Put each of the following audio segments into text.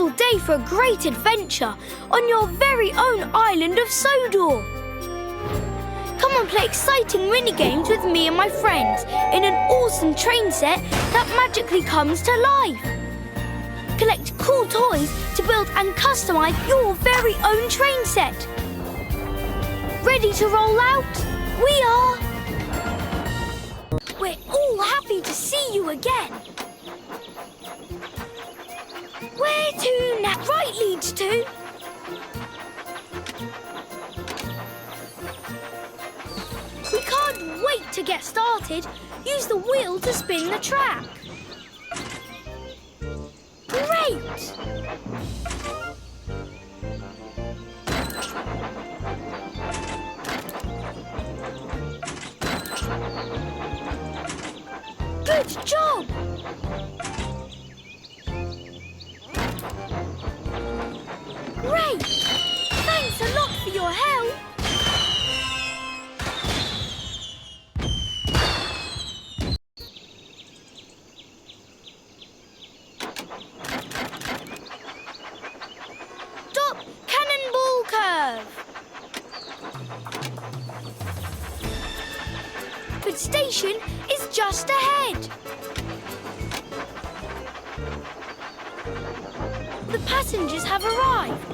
beautiful day for a great adventure on your very own island of Sodor. Come and play exciting mini-games with me and my friends in an awesome train set that magically comes to life. Collect cool toys to build and customize your very own train set. Ready to roll out? We are! We're all happy to see you again. Where to now? Right leads to. We can't wait to get started. Use the wheel to spin the track. Great! Good job! Great! Thanks a lot for your help. Stop! Cannonball curve! The station is just ahead. The passengers have arrived.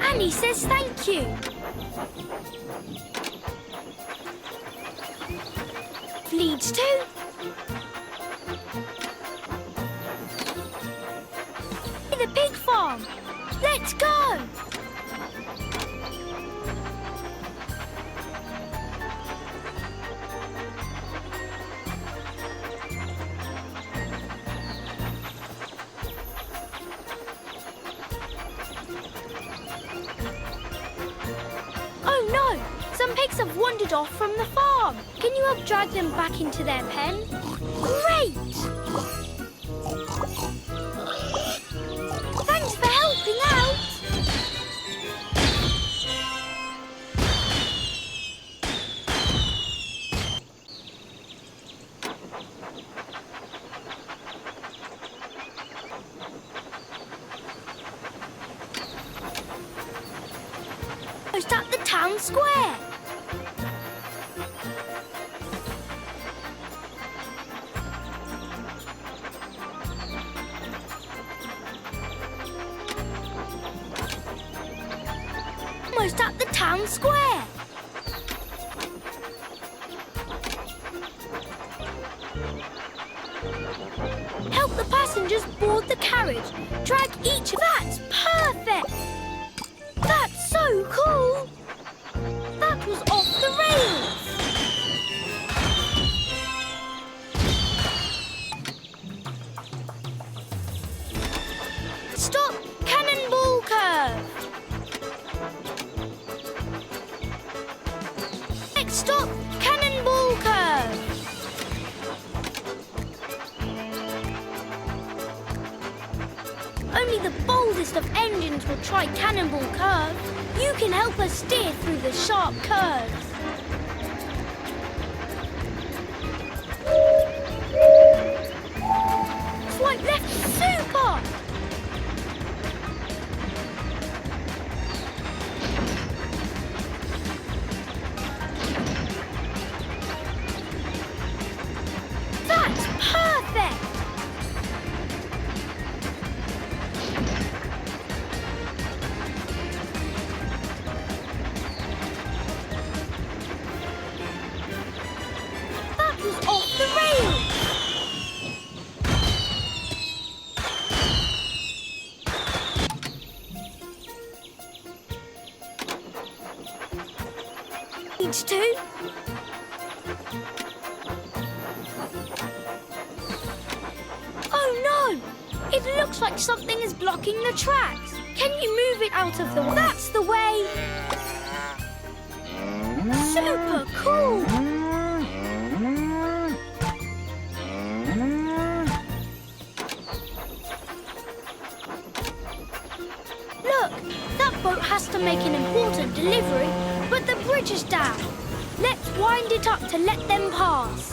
Annie says thank you. Leads to. The pig farm. Let's go. Oh no! Some pigs have wandered off from the farm. Can you help drag them back into their pen? Great! Thanks for helping out. Almost at the town square. Almost at the town square. Help the passengers board the carriage. Drag each. That's perfect. That's so cool. That was off the rails. Stop! Cannonball curve. Next stop, Cannonball curve. Only the boldest of engines will try Cannonball curve. You can help us steer through the sharp curves. Swipe left, super! That's perfect! That was off the rails! Leads to. Oh no! It looks like something is blocking the tracks. Can you move it out of the way? That's the way. Super cool! Look, that boat has to make an important delivery, but the bridge is down. Let's wind it up to let them pass.